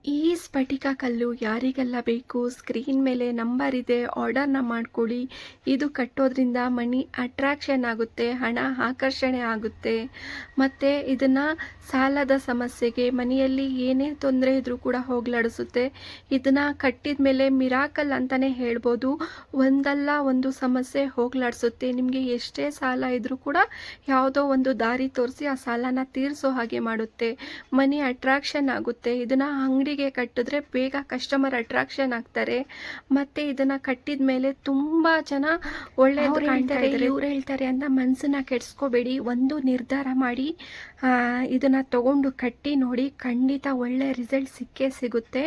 ಈ ಸ್ಫಟಿಕ ಕಲ್ಲು ಯಾರಿಗೆಲ್ಲ ಬೇಕು, ಸ್ಕ್ರೀನ್ ಮೇಲೆ ನಂಬರ್ ಇದೆ, ಆರ್ಡರ್ನ ಮಾಡ್ಕೊಳ್ಳಿ. ಇದು ಕಟ್ಟೋದ್ರಿಂದ ಮನಿ ಅಟ್ರಾಕ್ಷನ್ ಆಗುತ್ತೆ, ಹಣ ಆಕರ್ಷಣೆ ಆಗುತ್ತೆ. ಮತ್ತು ಇದನ್ನು ಸಾಲದ ಸಮಸ್ಯೆಗೆ, ಮನೆಯಲ್ಲಿ ಏನೇ ತೊಂದರೆ ಇದ್ರೂ ಕೂಡ ಹೋಗಲಾಡಿಸುತ್ತೆ. ಇದನ್ನು ಕಟ್ಟಿದ ಮೇಲೆ ಮಿರಾಕಲ್ ಅಂತಲೇ ಹೇಳ್ಬೋದು. ಒಂದಲ್ಲ ಒಂದು ಸಮಸ್ಯೆ ಹೋಗಲಾಡಿಸುತ್ತೆ. ನಿಮಗೆ ಎಷ್ಟೇ ಸಾಲ ಇದ್ರೂ ಕೂಡ ಯಾವುದೋ ಒಂದು ದಾರಿ ತೋರಿಸಿ ಆ ಸಾಲನ ತೀರಿಸೋ ಹಾಗೆ ಮಾಡುತ್ತೆ. ಮನಿ ಅಟ್ರಾಕ್ಷನ್ ಆಗುತ್ತೆ. ಇದನ್ನು ಅಂಗಡಿಗೆ ಕಟ್ಟಿದ್ರೆ ಬೇಗ ಕಸ್ಟಮರ್ ಅಟ್ರಾಕ್ಷನ್ ಆಗ್ತಾರೆ. ಮತ್ತೆ ಇದನ್ನ ಕಟ್ಟಿದ ಮೇಲೆ ತುಂಬಾ ಜನ ಒಳ್ಳೆಯದು ಕಾಣ್ತಾರೆ. ಇವ್ರು ಹೇಳ್ತಾರೆ ಅಂತ ಮನಸ್ಸನ್ನ ಕೆಡಿಸ್ಕೋಬೇಡಿ. ಒಂದು ನಿರ್ಧಾರ ಮಾಡಿ ಇದನ್ನ ತಗೊಂಡು ಕಟ್ಟಿ ನೋಡಿ, ಖಂಡಿತ ಒಳ್ಳೆ ರಿಸಲ್ಟ್ ಸಿಕ್ಕೇ ಸಿಗುತ್ತೆ.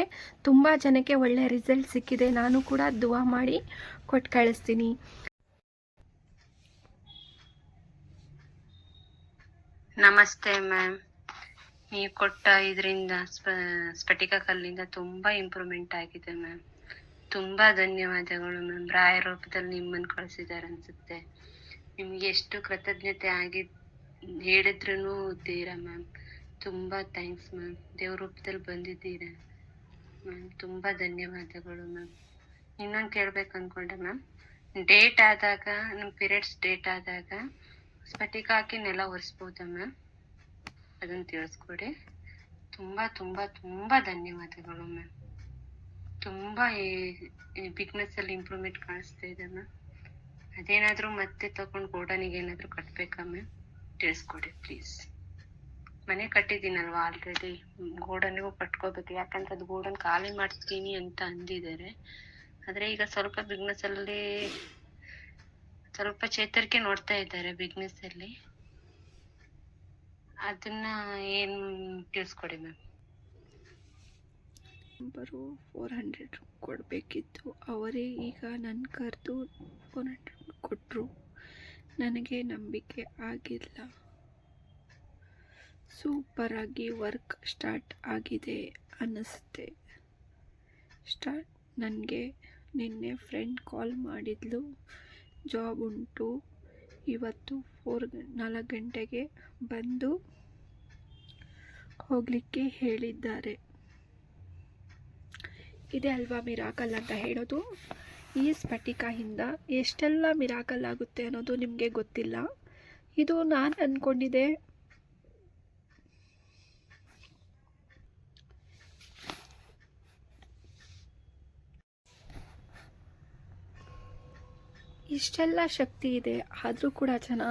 ತುಂಬಾ ಜನಕ್ಕೆ ಒಳ್ಳೆ ರಿಸಲ್ಟ್ ಸಿಕ್ಕಿದೆ. ನಾನು ಕೂಡ ದುವಾ ಮಾಡಿ ಕೊಟ್ಟು ಕಳಿಸ್ತೀನಿ. ನಮಸ್ತೆ ಮ್ಯಾಮ್. ನೀವು ಕೊಟ್ಟ ಇದರಿಂದ ಸ್ಫಟಿಕ ಕಲ್ಲಿಂದ ತುಂಬಾ ಇಂಪ್ರೂವ್ಮೆಂಟ್ ಆಗಿದೆ ಮ್ಯಾಮ್. ತುಂಬಾ ಧನ್ಯವಾದಗಳು ಮ್ಯಾಮ್. ರಾಯ ರೂಪದಲ್ಲಿ ನಿಮ್ಮನ್ನು ಕಳಿಸಿದ್ದಾರೆ ಅನ್ಸುತ್ತೆ. ನಿಮ್ಗೆ ಎಷ್ಟು ಕೃತಜ್ಞತೆ ಆಗಿ ಹೇಳಿದ್ರು ತೀರಾ ಮ್ಯಾಮ್. ತುಂಬಾ ಥ್ಯಾಂಕ್ಸ್ ಮ್ಯಾಮ್. ದೇವ್ರ ರೂಪದಲ್ಲಿ ಬಂದಿದ್ದೀರಾ ಮ್ಯಾಮ್. ತುಂಬಾ ಧನ್ಯವಾದಗಳು ಮ್ಯಾಮ್. ಇನ್ನೊಂದು ಕೇಳ್ಬೇಕು ಅನ್ಕೊಂಡೆ ಮ್ಯಾಮ್. ಡೇಟ್ ಆದಾಗ, ನಮ್ಮ ಪೀರಿಯಡ್ಸ್ ಡೇಟ್ ಆದಾಗ ಸ್ಫಟಿಕ ಹಾಕಿ ನೆಲ ಒರೆಸ್ಬೋದಾ ಮ್ಯಾಮ್? ಅದನ್ನು ತಿಳಿಸ್ಕೊಡಿ. ತುಂಬಾ ತುಂಬಾ ತುಂಬಾ ಧನ್ಯವಾದಗಳು ಮ್ಯಾಮ್. ತುಂಬಾ ಬಿಗ್ನೆಸ್ ಅಲ್ಲಿ ಇಂಪ್ರೂವ್ಮೆಂಟ್ ಕಾಣಿಸ್ತಾ ಇದೆ ಮ್ಯಾಮ್. ಅದೇನಾದ್ರೂ ಮತ್ತೆ ತಗೊಂಡು ಗೋಡನಿಗೆ ಏನಾದ್ರೂ ಕಟ್ಬೇಕಾ ಮ್ಯಾಮ್? ತಿಳಿಸ್ಕೊಡಿ ಪ್ಲೀಸ್. ಮನೆ ಕಟ್ಟಿದ್ದೀನಲ್ವಾ ಆಲ್ರೆಡಿ, ಗೋಡನಿಗೂ ಕಟ್ಕೋಬೇಕು. ಯಾಕಂದ್ರೆ ಅದು ಗೋಡನ್ ಖಾಲಿ ಮಾಡ್ತೀನಿ ಅಂತ ಅಂದಿದ್ದಾರೆ. ಆದ್ರೆ ಈಗ ಸ್ವಲ್ಪ ಬಿಗ್ನೆಸ್ ಅಲ್ಲಿ ಸ್ವಲ್ಪ ಚೇತರಿಕೆ ನೋಡ್ತಾ ಇದ್ದಾರೆ ಬಿಗ್ನೆಸ್ ಅಲ್ಲಿ. ಅದನ್ನ ಏನು ತಿಳಿಸ್ಕೊಡಿ ಮ್ಯಾಮ್. ನಂಬರು 400 ಕೊಡಬೇಕಿತ್ತು. ಅವರೇ ಈಗ ನನ್ನ ಕರೆದು 400 ಕೊಟ್ಟರು. ನನಗೆ ನಂಬಿಕೆ ಆಗಿಲ್ಲ. ಸೂಪರಾಗಿ ವರ್ಕ್ ಸ್ಟಾರ್ಟ್ ಆಗಿದೆ ಅನ್ನಿಸುತ್ತೆ. ನನಗೆ ನಿನ್ನೆ ಫ್ರೆಂಡ್ ಕಾಲ್ ಮಾಡಿದ್ಲು. ಜಾಬ್ ಉಂಟು, ಇವತ್ತು 4 ಗಂಟೆಗೆ ಬಂದು ಹೋಗಲಿಕ್ಕೆ ಹೇಳಿದ್ದಾರೆ. ಇದೆ ಅಲ್ವಾ ಮಿರಾಕಲ್ ಅಂತ ಹೇಳೋದು. ಈ ಸ್ಫಟಿಕದಿಂದ ಎಷ್ಟೆಲ್ಲ ಮಿರಾಕಲ್ ಆಗುತ್ತೆ ಅನ್ನೋದು ನಿಮಗೆ ಗೊತ್ತಿಲ್ಲ. ಇದು ನಾನು ಅಂದ್ಕೊಂಡಿದ್ದೆ ಇಷ್ಟೆಲ್ಲ ಶಕ್ತಿ ಇದೆ, ಆದರೂ ಕೂಡ ಜನ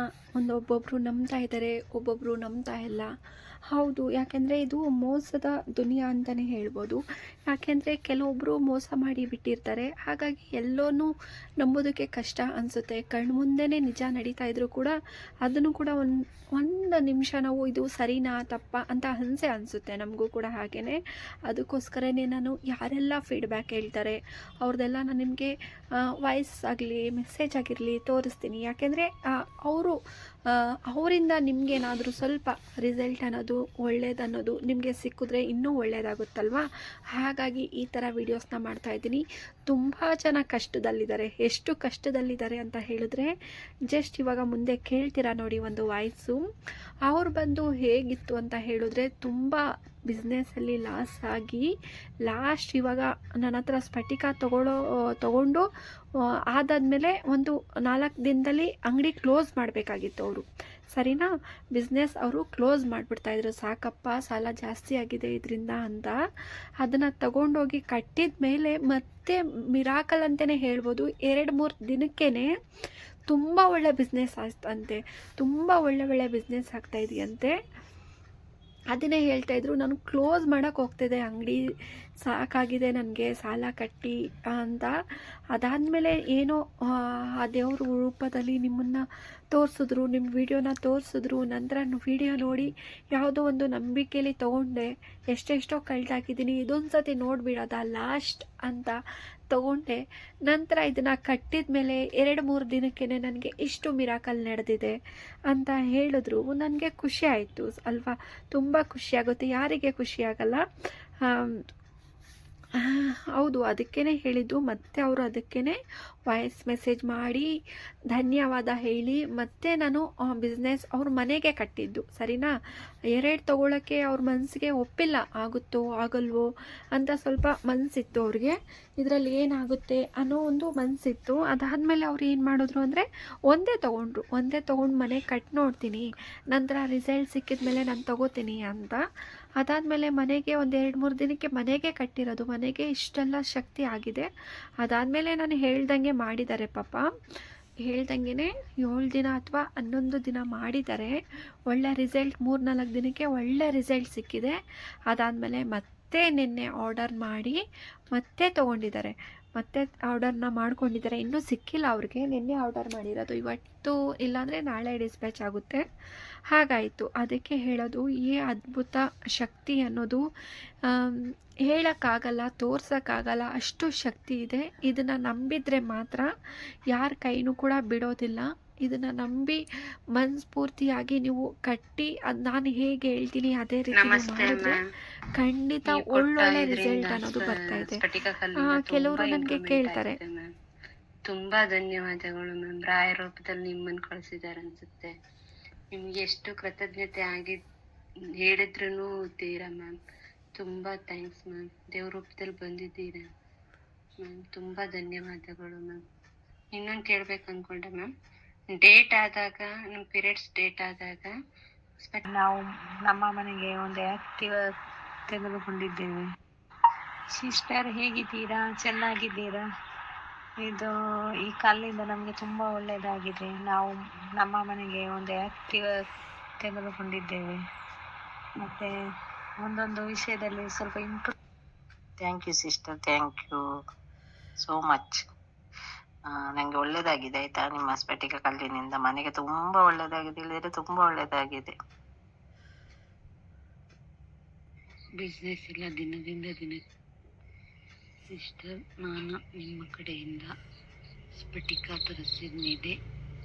ಒಬ್ಬೊಬ್ಬರು ನಂಬ್ತಾ ಇದ್ದಾರೆ, ಒಬ್ಬೊಬ್ಬರು ನಂಬ್ತಾ ಇಲ್ಲ. ಹೌದು, ಯಾಕೆಂದರೆ ಇದು ಮೋಸದ ದುನಿಯಾ ಅಂತಲೇ ಹೇಳ್ಬೋದು. ಯಾಕೆಂದರೆ ಕೆಲವೊಬ್ಬರು ಮೋಸ ಮಾಡಿ ಬಿಟ್ಟಿರ್ತಾರೆ. ಹಾಗಾಗಿ ಎಲ್ಲೋನೂ ನಂಬೋದಕ್ಕೆ ಕಷ್ಟ ಅನಿಸುತ್ತೆ. ಕಣ್ಮುಂದೆನೇ ನಿಜ ನಡೀತಾ ಇದ್ರೂ ಕೂಡ ಅದನ್ನು ಕೂಡ ಒಂದು ನಿಮಿಷ ನಾವು ಇದು ಸರಿನಾ ತಪ್ಪಾ ಅಂತ ಅನಿಸುತ್ತೆ ನಮಗೂ ಕೂಡ. ಹಾಗೆಯೇ ಅದಕ್ಕೋಸ್ಕರನೇ ನಾನು ಯಾರೆಲ್ಲ ಫೀಡ್ಬ್ಯಾಕ್ ಹೇಳ್ತಾರೆ ಅವ್ರದ್ದೆಲ್ಲ ನಾನು ನಿಮಗೆ ವಾಯ್ಸ್ ಆಗಲಿ ಮೆಸೇಜ್ ಆಗಿರಲಿ ತೋರಿಸ್ತೀನಿ. ಯಾಕೆಂದರೆ ಅವರಿಂದ ನಿಮಗೇನಾದರೂ ಸ್ವಲ್ಪ ರಿಸಲ್ಟ್ ಅನ್ನೋದು ಒಳ್ಳೇದನ್ನೋದು ನಿಮಗೆ ಸಿಕ್ಕಿದ್ರೆ ಇನ್ನೂ ಒಳ್ಳೆಯದಾಗುತ್ತಲ್ವ. ಹಾಗಾಗಿ ಈ ಥರ ವೀಡಿಯೋಸ್ನ ಮಾಡ್ತಾಯಿದ್ದೀನಿ. ತುಂಬ ಜನ ಕಷ್ಟದಲ್ಲಿದ್ದಾರೆ. ಎಷ್ಟು ಕಷ್ಟದಲ್ಲಿದ್ದಾರೆ ಅಂತ ಹೇಳಿದ್ರೆ, ಜಸ್ಟ್ ಇವಾಗ ಮುಂದೆ ಕೇಳ್ತೀರಾ ನೋಡಿ ಒಂದು ವಾಯ್ಸು. ಅವ್ರು ಬಂದು ಹೇಗಿತ್ತು ಅಂತ ಹೇಳಿದ್ರೆ, ತುಂಬ ಬಿಸ್ನೆಸ್ಸಲ್ಲಿ ಲಾಸ್ ಆಗಿ ಲಾಸ್ಟ್ ಇವಾಗ ನನ್ನ ಹತ್ರ ಸ್ಫಟಿಕ ತಗೊಂಡು ಆದಾದಮೇಲೆ ಒಂದು 4 ದಿನದಲ್ಲಿ ಅಂಗಡಿ ಕ್ಲೋಸ್ ಮಾಡಬೇಕಾಗಿತ್ತು ಅವರು. ಸರಿನಾ? ಬಿಸ್ನೆಸ್ ಅವರು ಕ್ಲೋಸ್ ಮಾಡಿಬಿಡ್ತಾಯಿದ್ರು. ಸಾಕಪ್ಪ, ಸಾಲ ಜಾಸ್ತಿ ಆಗಿದೆ ಇದರಿಂದ ಅಂತ. ಅದನ್ನು ತಗೊಂಡೋಗಿ ಕಟ್ಟಿದ ಮೇಲೆ ಮತ್ತೆ ಮಿರಾಕಲ್ ಅಂತಲೇ ಹೇಳ್ಬೋದು. 2-3 ದಿನಕ್ಕೇ ತುಂಬ ಒಳ್ಳೆ ಬಿಸ್ನೆಸ್ ಆಯ್ತಂತೆ. ತುಂಬ ಒಳ್ಳೆ ಬಿಸ್ನೆಸ್ ಆಗ್ತಾಯಿದೆಯಂತೆ. ಅದನ್ನೇ ಹೇಳ್ತಾಯಿದ್ರು, ನಾನು ಕ್ಲೋಸ್ ಮಾಡೋಕ್ಕೆ ಹೋಗ್ತಿದ್ದೆ ಅಂಗಡಿ, ಸಾಕಾಗಿದೆ ನನಗೆ ಸಾಲ ಕಟ್ಟಿ ಅಂತ. ಅದಾದಮೇಲೆ ಏನೋ ಆ ದೇವ್ರ ರೂಪದಲ್ಲಿ ನಿಮ್ಮನ್ನು ತೋರಿಸಿದ್ರು, ನಿಮ್ಮ ವಿಡಿಯೋನ ತೋರಿಸಿದ್ರು. ನಂತರ ವಿಡಿಯೋ ನೋಡಿ ಯಾವುದೋ ಒಂದು ನಂಬಿಕೆಯಲ್ಲಿ ತೊಗೊಂಡೆ. ಎಷ್ಟೆಷ್ಟೋ ಕಳ್ದಾಕಿದ್ದೀನಿ, ಇದೊಂದು ಸತಿ ನೋಡಿಬಿಡೋದ ಲಾಸ್ಟ್ ಅಂತ ತಗೊಂಡೆ. ನಂತರ ಇದನ್ನು ಕಟ್ಟಿದ ಮೇಲೆ 2-3 ದಿನಕ್ಕೇ ನನಗೆ ಇಷ್ಟು ಮಿರಾಕಲ್ ನಡೆದಿದೆ ಅಂತ ಹೇಳಿದ್ರು. ನನಗೆ ಖುಷಿ ಆಯಿತು ಅಲ್ವಾ. ತುಂಬ ಖುಷಿಯಾಗುತ್ತೆ, ಯಾರಿಗೆ ಖುಷಿಯಾಗಲ್ಲ. ಹೌದು, ಅದಕ್ಕೇ ಹೇಳಿದ್ದು. ಮತ್ತೆ ಅವರು ಅದಕ್ಕೇ ವಾಯ್ಸ್ ಮೆಸೇಜ್ ಮಾಡಿ ಧನ್ಯವಾದ ಹೇಳಿ ಮತ್ತೆ ನಾನು ಬಿಸ್ನೆಸ್ ಅವ್ರ ಮನೆಗೆ ಕಟ್ಟಿದ್ದು ಸರಿನಾ. 2 ತೊಗೊಳಕ್ಕೆ ಅವ್ರ ಮನಸ್ಸಿಗೆ ಒಪ್ಪಿಲ್ಲ, ಆಗುತ್ತೋ ಆಗಲ್ವೋ ಅಂತ ಸ್ವಲ್ಪ ಮನಸ್ಸಿತ್ತು ಅವ್ರಿಗೆ, ಇದರಲ್ಲಿ ಏನಾಗುತ್ತೆ ಅನ್ನೋ ಒಂದು ಮನಸ್ಸಿತ್ತು. ಅದಾದಮೇಲೆ ಅವ್ರು ಏನು ಮಾಡಿದ್ರು ಅಂದರೆ ಒಂದೇ ತೊಗೊಂಡು ಮನೆ ಕಟ್ಟಿ ನೋಡ್ತೀನಿ, ನಂತರ ರಿಸಲ್ಟ್ ಸಿಕ್ಕಿದ ಮೇಲೆ ನಾನು ತೊಗೋತೀನಿ ಅಂತ. ಅದಾದಮೇಲೆ ಮನೆಗೆ ಒಂದು 2-3 ದಿನಕ್ಕೆ ಮನೆಗೆ ಕಟ್ಟಿರೋದು, ಮನೆಗೆ ಇಷ್ಟೆಲ್ಲ ಶಕ್ತಿ ಆಗಿದೆ. ಅದಾದಮೇಲೆ ನಾನು ಹೇಳ್ದಂಗೆ ಮಾಡಿದ್ದಾರೆ ಪಾಪ, ಹೇಳ್ದಂಗೆ 7 ದಿನ ಅಥವಾ 11 ದಿನ ಮಾಡಿದ್ದಾರೆ. ಒಳ್ಳೆ ರಿಸಲ್ಟ್ 3-4 ದಿನಕ್ಕೆ ಒಳ್ಳೆ ರಿಸಲ್ಟ್ ಸಿಕ್ಕಿದೆ. ಅದಾದಮೇಲೆ ಮತ್ತೆ ನಿನ್ನೆ ಆರ್ಡರ್ ಮಾಡಿ ಮತ್ತೆ ತೊಗೊಂಡಿದ್ದಾರೆ, ಮತ್ತೆ ಆರ್ಡರ್ನ ಮಾಡ್ಕೊಂಡಿದ್ದಾರೆ. ಇನ್ನೂ ಸಿಕ್ಕಿಲ್ಲ ಅವ್ರಿಗೆ, ನಿನ್ನೆ ಆರ್ಡರ್ ಮಾಡಿರೋದು, ಇವತ್ತು ಇಲ್ಲಾಂದರೆ ನಾಳೆ ಡಿಸ್ಪ್ಯಾಚ್ ಆಗುತ್ತೆ. ಹಾಗಾಯಿತು. ಅದಕ್ಕೆ ಹೇಳೋದು ಈ ಅದ್ಭುತ ಶಕ್ತಿ ಅನ್ನೋದು ಹೇಳೋಕ್ಕಾಗಲ್ಲ, ತೋರ್ಸೋಕ್ಕಾಗಲ್ಲ, ಅಷ್ಟು ಶಕ್ತಿ ಇದೆ. ಇದನ್ನು ನಂಬಿದರೆ ಮಾತ್ರ ಯಾರ ಕೈನೂ ಕೂಡ ಬಿಡೋದಿಲ್ಲ. ಇದನ್ನು ನಂಬಿ ಮನಸ್ಫೂರ್ತಿಯಾಗಿ ನೀವು ಕಟ್ಟಿ ಅದು ನಾನು ಹೇಗೆ ಹೇಳ್ತೀನಿ ಅದೇ ರೀತಿ ನಮಸ್ತೆ ಮಾಡಿದ್ರೆ ಮ್ಯಾಮ್. ಖಂಡಿತ ನೀವು ಕೊಟ್ಟ ಒಳ್ಳೊಳ್ಳೆ ಇದರಿಂದ ರಿಸಲ್ಟ್ ಅನ್ನೋದು ಬರ್ತಾ ಇದೆ. ಸ್ಫಟಿಕ ಕಲ್ಲಿಂದ ಕೆಲವರು ತುಂಬಾ ನನಗೆ ಇಂಪ್ರೂವ್ಮೆಂಟ್ ಕೇಳ್ತಾರೆ, ಆಗಿದೆ ಮ್ಯಾಮ್. ತುಂಬಾ ಧನ್ಯವಾದಗಳು ಮ್ಯಾಮ್. ರಾಯ ರೂಪದಲ್ಲಿ ನಿಮ್ಮನ್ನು ಕಳಿಸಿದ್ದಾರೆ ಅನ್ಸುತ್ತೆ. ನಿಮ್ಗೆ ಎಷ್ಟು ಕೃತಜ್ಞತೆ ಆಗಿ ಹೇಳಿದ್ರು ತೀರಾ ಮ್ಯಾಮ್. ತುಂಬಾ ಥ್ಯಾಂಕ್ಸ್ ಮ್ಯಾಮ್. ದೇವ್ರ ರೂಪದಲ್ಲಿ ಬಂದಿದ್ದೀರಾ ಮ್ಯಾಮ್. ತುಂಬಾ ಧನ್ಯವಾದಗಳು ಮ್ಯಾಮ್. ಇನ್ನೊಂದು ಕೇಳ್ಬೇಕು ಅನ್ಕೊಂಡೆ ಮ್ಯಾಮ್. ಡೇಟ್ ಆದಾಗ ನಮ್ಮ ಪೀರಿಯಡ್ಸ್ ಡೇಟ್ ಆದಾಗ ನಾವು ನಮ್ಮ ಮನೆಗೆ ಒಂದು ಆಕ್ಟಿವ್ ತೆಗೆದುಕೊಂಡಿದ್ದೇವೆ. ಸಿಸ್ಟರ್ ಹೇಗಿದ್ದೀರಾ? ಚೆನ್ನಾಗಿದ್ದೀರಾ? ಇದು ಈ ಕಲ್ಲಿಂದ ನಮಗೆ ತುಂಬ ಒಳ್ಳೆಯದಾಗಿದೆ. ನಾವು ನಮ್ಮ ಮನೆಗೆ ಒಂದು ಆಕ್ಟಿವ್ ತೆಗೆದುಕೊಂಡಿದ್ದೇವೆ. ಮತ್ತು ಒಂದೊಂದು ವಿಷಯದಲ್ಲಿ ಸ್ವಲ್ಪ improve. Thank you sister, thank you so much. ನನಗೆ ಒಳ್ಳೆಯದಾಗಿದೆ ಆಯಿತಾ, ನಿಮ್ಮ ಸ್ಫಟಿಕ ಕಲ್ಲಿನಿಂದ ಮನೆಗೆ ತುಂಬ ಒಳ್ಳೆಯದಾಗಿದೆ, ಇಲ್ಲದಿದ್ರೆ ತುಂಬ ಒಳ್ಳೆಯದಾಗಿದೆ. ಬಿಸ್ನೆಸ್ ಎಲ್ಲ ದಿನದಿಂದ ದಿನಕ್ಕೆ ಸಿಸ್ಟರ್, ನಾನು ನಿಮ್ಮ ಕಡೆಯಿಂದ ಸ್ಫಟಿಕ ತರಿಸಿದ ಮೇಲೆ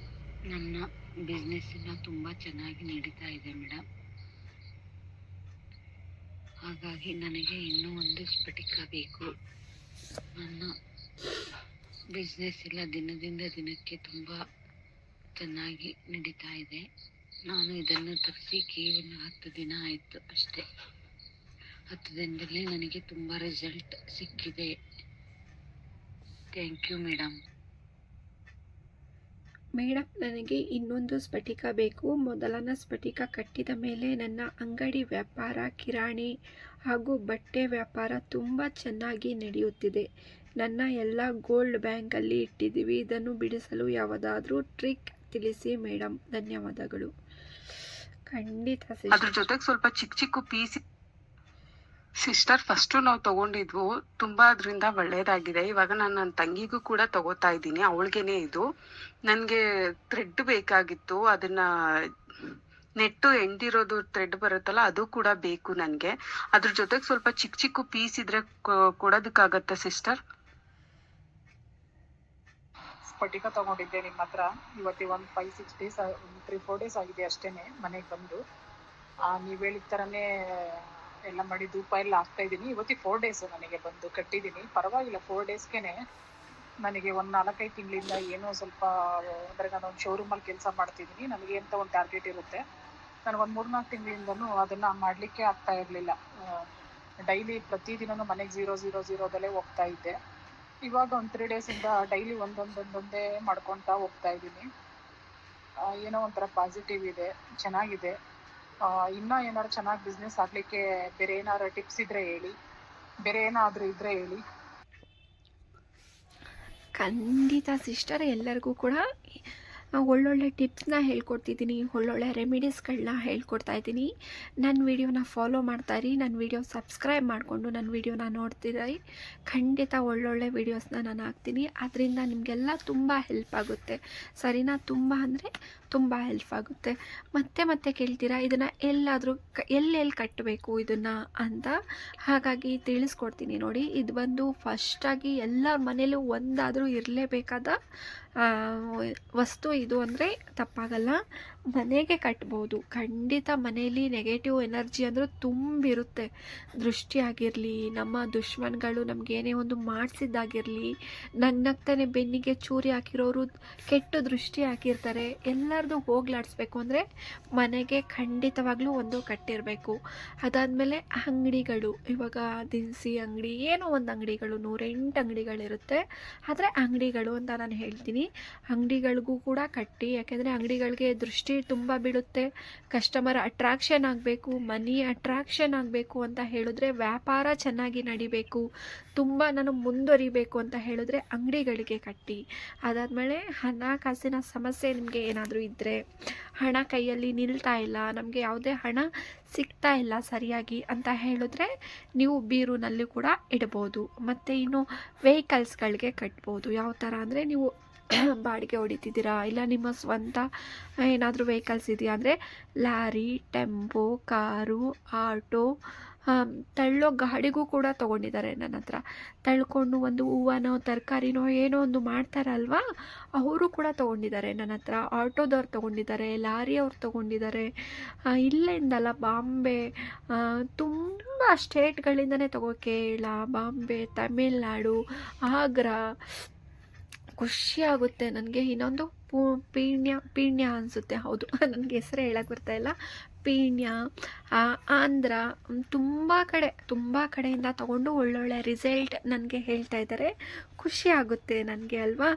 ನನ್ನ ಬಿಸ್ನೆಸ್ ಎಲ್ಲ ತುಂಬ ಚೆನ್ನಾಗಿ ನಡೀತಾ ಇದೆ ಮೇಡಮ್. ಹಾಗಾಗಿ ನನಗೆ ಇನ್ನೂ ಒಂದು ಸ್ಫಟಿಕ ಬೇಕು. ನನ್ನ ಬಿಸ್ನೆಸ್ ಎಲ್ಲ ದಿನದಿಂದ ದಿನಕ್ಕೆ ತುಂಬ ಚೆನ್ನಾಗಿ ನಡೀತಾ ಇದೆ. ನಾನು ಇದನ್ನು ತರಿಸಿ ಕೇವಲ 10 ದಿನ ಆಯಿತು ಅಷ್ಟೇ. 10 ದಿನದಲ್ಲಿ ನನಗೆ ತುಂಬ ರಿಸಲ್ಟ್ ಸಿಕ್ಕಿದೆ. Thank you madam. ಮೇಡಮ್ ನನಗೆ ಇನ್ನೊಂದು ಸ್ಫಟಿಕ ಬೇಕು. ಮೊದಲನ ಸ್ಫಟಿಕ ಕಟ್ಟಿದ ಮೇಲೆ ನನ್ನ ಅಂಗಡಿ ವ್ಯಾಪಾರ, ಕಿರಾಣಿ ಹಾಗೂ ಬಟ್ಟೆ ವ್ಯಾಪಾರ ತುಂಬ ಚೆನ್ನಾಗಿ ನಡೆಯುತ್ತಿದೆ. ನನ್ನ ಎಲ್ಲ ಗೋಲ್ಡ್ ಬ್ಯಾಂಕಲ್ಲಿ ಇಟ್ಟಿದ್ದೀವಿ. ಇದನ್ನು ಬಿಡಿಸಲು ಯಾವುದಾದ್ರೂ ಟ್ರಿಕ್ ತಿಳಿಸಿ ಮೇಡಮ್. ಧನ್ಯವಾದಗಳು. ಖಂಡಿತ ಅದ್ರ ಜೊತೆಗೆ ಸ್ವಲ್ಪ ಚಿಕ್ಕ ಚಿಕ್ಕ ಪೀಸ್ ಸಿಸ್ಟರ್ ಫಸ್ಟು ನಾವು ತಗೊಂಡಿದ್ವು, ತುಂಬಾ ಅದರಿಂದ ಒಳ್ಳೇದಾಗಿದೆ. ಇವಾಗ ನಾನು ನನ್ನ ತಂಗಿಗೂ ಕೂಡ ತಗೋತಾ ಇದ್ದೀನಿ, ಅವಳಿಗೆನೆ ಇದು. ನನಗೆ ಥ್ರೆಡ್ ಬೇಕಾಗಿತ್ತು, ಅದನ್ನ ನೆಟ್ಟು ಎಂಡಿರೋದು ಥ್ರೆಡ್ ಬರುತ್ತಲ್ಲ ಅದು ಕೂಡ ಬೇಕು ನನಗೆ. ಅದ್ರ ಜೊತೆಗೆ ಸ್ವಲ್ಪ ಚಿಕ್ಕ ಚಿಕ್ಕ ಪೀಸ್ ಇದ್ರೆ ಕೊಡೋದಕ್ಕಾಗತ್ತಾ ಸಿಸ್ಟರ್? ಸ್ಫಟಿಕ ತಗೊಂಡಿದ್ದೆ ನಿಮ್ಮ ಹತ್ರ. ಇವತ್ತಿಗೆ ಒಂದು 5-6 ಡೇಸ್ 3-4 ಡೇಸ್ ಆಗಿದೆ ಅಷ್ಟೇನೆ ಮನೆಗೆ ಬಂದು. ನೀವು ಹೇಳಿದ ಥರನೇ ಎಲ್ಲ ಮಾಡಿ ಧೂಪ ಎಲ್ಲ ಹಾಕ್ತಾ ಇದ್ದೀನಿ. ಇವತ್ತಿಗೆ 4 ಡೇಸ್ ನನಗೆ ಬಂದು ಕಟ್ಟಿದ್ದೀನಿ. ಪರವಾಗಿಲ್ಲ, 4 ಡೇಸ್ಗೆ ನನಗೆ ಒಂದು 4-5 ತಿಂಗಳಿಂದ ಏನೋ ಸ್ವಲ್ಪ, ಅಂದರೆ ನಾನು ಒಂದು ಶೋರೂಮಲ್ಲಿ ಕೆಲಸ ಮಾಡ್ತಿದ್ದೀನಿ, ನನಗೆ ಅಂತ ಒಂದು ಟಾರ್ಗೆಟ್ ಇರುತ್ತೆ. ನನಗೊಂದು 3-4 ತಿಂಗಳಿಂದನೂ ಅದನ್ನು ಮಾಡಲಿಕ್ಕೆ ಆಗ್ತಾ ಇರಲಿಲ್ಲ. ಡೈಲಿ ಪ್ರತಿದಿನನೂ ಮನೆಗೆ 0-0-0ದಲ್ಲೇ ಹೋಗ್ತಾ ಇದ್ದೆ. ಇವಾಗ ಒಂದು 3 ಡೇಸಿಂದ ಡೈಲಿ ಒಂದೊಂದೇ ಮಾಡ್ಕೊತಾ ಹೋಗ್ತಾ ಇದ್ದೀನಿ. ಏನೋ ಒಂಥರ ಪಾಸಿಟಿವ್ ಇದೆ, ಚೆನ್ನಾಗಿದೆ. ಇನ್ನೂ ಏನಾದ್ರು ಚೆನ್ನಾಗಿ ಬಿಸ್ನೆಸ್ ಆಗಲಿಕ್ಕೆ ಬೇರೆ ಏನಾದ್ರು ಟಿಪ್ಸ್ ಇದ್ದರೆ ಹೇಳಿ, ಬೇರೆ ಏನಾದರೂ ಇದ್ದರೆ ಹೇಳಿ. ಖಂಡಿತ ಸಿಸ್ಟರ್, ಎಲ್ಲರಿಗೂ ಕೂಡ ಒಳ್ಳೊಳ್ಳೆ ಟಿಪ್ಸ್ನ ಹೇಳ್ಕೊಡ್ತಿದ್ದೀನಿ, ಒಳ್ಳೊಳ್ಳೆ ರೆಮಿಡೀಸ್ಗಳನ್ನ ಹೇಳ್ಕೊಡ್ತಾ ಇದ್ದೀನಿ. ನನ್ನ ವಿಡಿಯೋನ ಫಾಲೋ ಮಾಡ್ತಾಯಿರಿ, ನನ್ನ ವಿಡಿಯೋ ಸಬ್ಸ್ಕ್ರೈಬ್ ಮಾಡಿಕೊಂಡು ನನ್ನ ವಿಡಿಯೋನ ನೋಡ್ತಿರಿ. ಖಂಡಿತ ಒಳ್ಳೊಳ್ಳೆ ವೀಡಿಯೋಸ್ನ ನಾನು ಹಾಕ್ತೀನಿ. ಅದರಿಂದ ನಿಮಗೆಲ್ಲ ತುಂಬ ಹೆಲ್ಪ್ ಆಗುತ್ತೆ, ಸರಿನಾ? ತುಂಬ ಅಂದರೆ ತುಂಬ ಹೆಲ್ಪ್ ಆಗುತ್ತೆ. ಮತ್ತೆ ಕೇಳ್ತೀರಾ ಇದನ್ನು ಎಲ್ಲಾದರೂ ಎಲ್ಲೆಲ್ಲಿ ಕಟ್ಟಬೇಕು ಇದನ್ನು ಅಂತ. ಹಾಗಾಗಿ ತಿಳಿಸ್ಕೊಡ್ತೀನಿ ನೋಡಿ. ಇದು ಬಂದು ಫಸ್ಟಾಗಿ ಎಲ್ಲರ ಮನೇಲೂ ಒಂದಾದರೂ ಇರಲೇಬೇಕಾದ ವಸ್ತು ಇದು ಅಂದರೆ ತಪ್ಪಾಗಲ್ಲ. ಮನೆಗೆ ಕಟ್ಬೋದು. ಖಂಡಿತ ಮನೆಯಲ್ಲಿ ನೆಗೆಟಿವ್ ಎನರ್ಜಿ ಅಂದರೂ ತುಂಬಿರುತ್ತೆ. ದೃಷ್ಟಿ ಆಗಿರಲಿ, ನಮ್ಮ ದುಶ್ಮನ್ಗಳು ನಮಗೇನೇ ಒಂದು ಮಾಡಿಸಿದ್ದಾಗಿರಲಿ, ನಗ್ನಗ್ತಾನೆ ಬೆನ್ನಿಗೆ ಚೂರಿ ಹಾಕಿರೋರು ಕೆಟ್ಟ ದೃಷ್ಟಿ ಹಾಕಿರ್ತಾರೆ. ಎಲ್ಲರದು ಹೋಗ್ಲಾಡಿಸ್ಬೇಕು ಅಂದರೆ ಮನೆಗೆ ಖಂಡಿತವಾಗ್ಲೂ ಒಂದು ಕಟ್ಟಿರಬೇಕು. ಅದಾದಮೇಲೆ ಅಂಗಡಿಗಳು, ಇವಾಗ ದಿನಸಿ ಅಂಗಡಿ, ಏನೋ ಒಂದು ಅಂಗಡಿಗಳು 108 ಅಂಗಡಿಗಳಿರುತ್ತೆ. ಆದರೆ ಅಂಗಡಿಗಳು ಅಂತ ನಾನು ಹೇಳ್ತೀನಿ. ಅಂಗಡಿಗಳಿಗೂ ಕೂಡ ಕಟ್ಟಿ, ಯಾಕೆಂದರೆ ಅಂಗಡಿಗಳಿಗೆ ದೃಷ್ಟಿ ತುಂಬ ಬೀಳುತ್ತೆ. ಕಸ್ಟಮರ್ ಅಟ್ರಾಕ್ಷನ್ ಆಗಬೇಕು, ಮನಿ ಅಟ್ರಾಕ್ಷನ್ ಆಗಬೇಕು ಅಂತ ಹೇಳಿದ್ರೆ, ವ್ಯಾಪಾರ ಚೆನ್ನಾಗಿ ನಡಿಬೇಕು, ತುಂಬ ನಾನು ಮುಂದುವರಿಬೇಕು ಅಂತ ಹೇಳಿದ್ರೆ ಅಂಗಡಿಗಳಿಗೆ ಕಟ್ಟಿ. ಅದಾದಮೇಲೆ ಹಣಕಾಸಿನ ಸಮಸ್ಯೆ ನಿಮಗೆ ಏನಾದರೂ ಇದ್ದರೆ, ಹಣ ಕೈಯಲ್ಲಿ ನಿಲ್ತಾ ಇಲ್ಲ, ನಮಗೆ ಯಾವುದೇ ಹಣ ಸಿಗ್ತಾ ಇಲ್ಲ ಸರಿಯಾಗಿ ಅಂತ ಹೇಳಿದ್ರೆ ನೀವು ಬೀರುನಲ್ಲಿ ಕೂಡ ಇಡ್ಬೋದು. ಮತ್ತು ಇನ್ನು ವೆಹಿಕಲ್ಸ್ಗಳಿಗೆ ಕಟ್ಬೋದು. ಯಾವ ಥರ ಅಂದರೆ, ನೀವು ಬಾಡಿಗೆ ಹೊಡಿತಿದ್ದೀರಾ, ಇಲ್ಲ ನಿಮ್ಮ ಸ್ವಂತ ಏನಾದರೂ ವೆಹಿಕಲ್ಸ್ ಇದೆಯಾ ಅಂದರೆ ಲಾರಿ, ಟೆಂಪೋ, ಕಾರು, ಆಟೋ, ತಳ್ಳೋ ಗಾಡಿಗೂ ಕೂಡ ತೊಗೊಂಡಿದ್ದಾರೆ ನನ್ನ ಹತ್ರ. ತಳ್ಕೊಂಡು ಒಂದು ಹೂವನೋ ತರಕಾರಿನೋ ಏನೋ ಒಂದು ಮಾಡ್ತಾರಲ್ವ, ಅವರು ಕೂಡ ತೊಗೊಂಡಿದ್ದಾರೆ ನನ್ನ ಹತ್ರ. ಆಟೋದವ್ರು ತೊಗೊಂಡಿದ್ದಾರೆ, ಲಾರಿಯವ್ರು ತೊಗೊಂಡಿದ್ದಾರೆ. ಇಲ್ಲಿಂದಲ್ಲ, ಬಾಂಬೆ, ತುಂಬ ಸ್ಟೇಟ್ಗಳಿಂದನೇ ಕೇರಳ, ಬಾಂಬೆ, ತಮಿಳ್ನಾಡು, ಆಗ್ರಾ. ಖುಷಿಯಾಗುತ್ತೆ ನನಗೆ. ಇನ್ನೊಂದು ಪೀಣ್ಯ ಅನಿಸುತ್ತೆ, ಹೌದು, ನನಗೆ ಹೆಸರು ಹೇಳಕ್ಕೆ ಬರ್ತಾಯಿಲ್ಲ. ಪೀಣ್ಯ, ಆಂಧ್ರ, ತುಂಬ ಕಡೆಯಿಂದ ತೊಗೊಂಡು ಒಳ್ಳೊಳ್ಳೆ ರಿಸಲ್ಟ್ ನನಗೆ ಹೇಳ್ತಾ ಇದ್ದಾರೆ. ಖುಷಿ ಆಗುತ್ತೆ ನನಗೆ ಅಲ್ವಾ.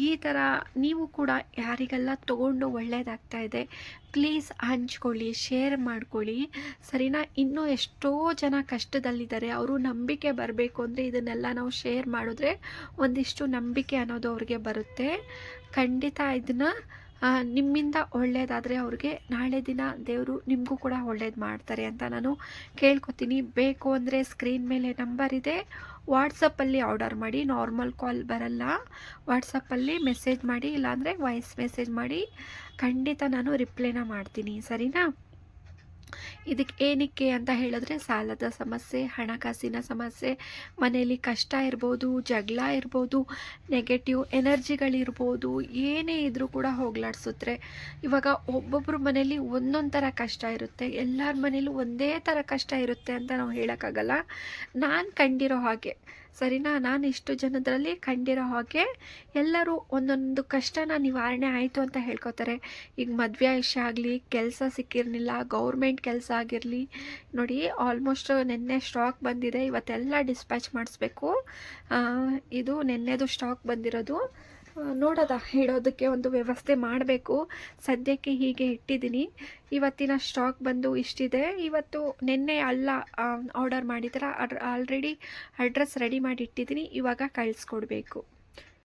ಈ ಥರ ನೀವು ಕೂಡ ಯಾರಿಗೆಲ್ಲ ತೊಗೊಂಡು ಒಳ್ಳೆಯದಾಗ್ತಾ ಇದೆ ಪ್ಲೀಸ್ ಹಂಚ್ಕೊಳ್ಳಿ, ಶೇರ್ ಮಾಡ್ಕೊಳ್ಳಿ, ಸರಿನಾ. ಇನ್ನೂ ಎಷ್ಟೋ ಜನ ಕಷ್ಟದಲ್ಲಿದ್ದಾರೆ. ಅವರು ನಂಬಿಕೆ ಬರಬೇಕು ಅಂದರೆ ಇದನ್ನೆಲ್ಲ ನಾವು ಶೇರ್ ಮಾಡಿದ್ರೆ ಒಂದಿಷ್ಟು ನಂಬಿಕೆ ಅನ್ನೋದು ಅವ್ರಿಗೆ ಬರುತ್ತೆ. ಖಂಡಿತ ಇದನ್ನು ನಿಮ್ಮಿಂದ ಒಳ್ಳೆಯದಾದರೆ ಅವ್ರಿಗೆ ನಾಳೆ ದಿನ ದೇವರು ನಿಮಗೂ ಕೂಡ ಒಳ್ಳೇದು ಮಾಡ್ತಾರೆ ಅಂತ ನಾನು ಕೇಳ್ಕೊತೀನಿ. ಬೇಕು ಅಂದರೆ ಸ್ಕ್ರೀನ್ ಮೇಲೆ ನಂಬರ್ ಇದೆ, ವಾಟ್ಸಪ್ಪಲ್ಲಿ ಆರ್ಡರ್ ಮಾಡಿ. ನಾರ್ಮಲ್ ಕಾಲ್ ಬರಲ್ಲ, ವಾಟ್ಸಪ್ಪಲ್ಲಿ ಮೆಸೇಜ್ ಮಾಡಿ, ಇಲ್ಲಾಂದರೆ ವಾಯ್ಸ್ ಮೆಸೇಜ್ ಮಾಡಿ. ಖಂಡಿತ ನಾನು ರಿಪ್ಲೈನ ಮಾಡ್ತೀನಿ, ಸರಿನಾ. ಇದಕ್ಕೆ ಏನಕ್ಕೆ ಅಂತ ಹೇಳಿದ್ರೆ, ಸಾಲದ ಸಮಸ್ಯೆ, ಹಣಕಾಸಿನ ಸಮಸ್ಯೆ, ಮನೆಯಲ್ಲಿ ಕಷ್ಟ ಇರ್ಬೋದು, ಜಗಳ ಇರ್ಬೋದು, ನೆಗೆಟಿವ್ ಎನರ್ಜಿಗಳಿರ್ಬೋದು, ಏನೇ ಇದ್ರೂ ಕೂಡ ಹೋಗ್ಲಾಡ್ಸುತ್ತೆ. ಇವಾಗ ಒಬ್ಬೊಬ್ಬರ ಮನೇಲಿ ಒಂದೊಂದು ಥರ ಕಷ್ಟ ಇರುತ್ತೆ, ಎಲ್ಲರ ಮನೇಲೂ ಒಂದೇ ಥರ ಕಷ್ಟ ಇರುತ್ತೆ ಅಂತ ನಾವು ಹೇಳೋಕ್ಕಾಗಲ್ಲ. ನಾನು ಕಂಡಿರೋ ಹಾಗೆ, ಸರಿನಾ, ನಾನು ಇಷ್ಟು ಜನದಲ್ಲಿ ಕಂಡಿರೋ ಹಾಗೆ ಎಲ್ಲರೂ ಒಂದೊಂದು ಕಷ್ಟನ ನಿವಾರಣೆ ಆಯಿತು ಅಂತ ಹೇಳ್ಕೊತಾರೆ. ಈಗ ಮದುವೆ ವಿಷಯ ಆಗಲಿ, ಕೆಲಸ ಸಿಕ್ಕಿರಲಿಲ್ಲ, ಗೌರ್ಮೆಂಟ್ ಕೆಲಸ ಆಗಿರಲಿ, ನೋಡಿ ಆಲ್ಮೋಸ್ಟ್ ನಿನ್ನೆ ಸ್ಟಾಕ್ ಬಂದಿದೆ, ಇವತ್ತೆಲ್ಲ ಡಿಸ್ಪ್ಯಾಚ್ ಮಾಡಿಸ್ಬೇಕು. ಇದು ನಿನ್ನೆದು ಸ್ಟಾಕ್ ಬಂದಿರೋದು, ನೋಡೋದ ಇಡೋದಕ್ಕೆ ಒಂದು ವ್ಯವಸ್ಥೆ ಮಾಡಬೇಕು. ಸದ್ಯಕ್ಕೆ ಹೀಗೆ ಇಟ್ಟಿದ್ದೀನಿ. ಇವತ್ತಿನ ಸ್ಟಾಕ್ ಬಂದು ಇಷ್ಟಿದೆ. ಇವತ್ತು ನಿನ್ನೆ ಆರ್ಡರ್ ಮಾಡಿದ್ರೆ ಆಲ್ರೆಡಿ ಅಡ್ರೆಸ್ ರೆಡಿ ಮಾಡಿ ಇಟ್ಟಿದ್ದೀನಿ, ಇವಾಗ ಕಳಿಸ್ಕೊಡ್ಬೇಕು.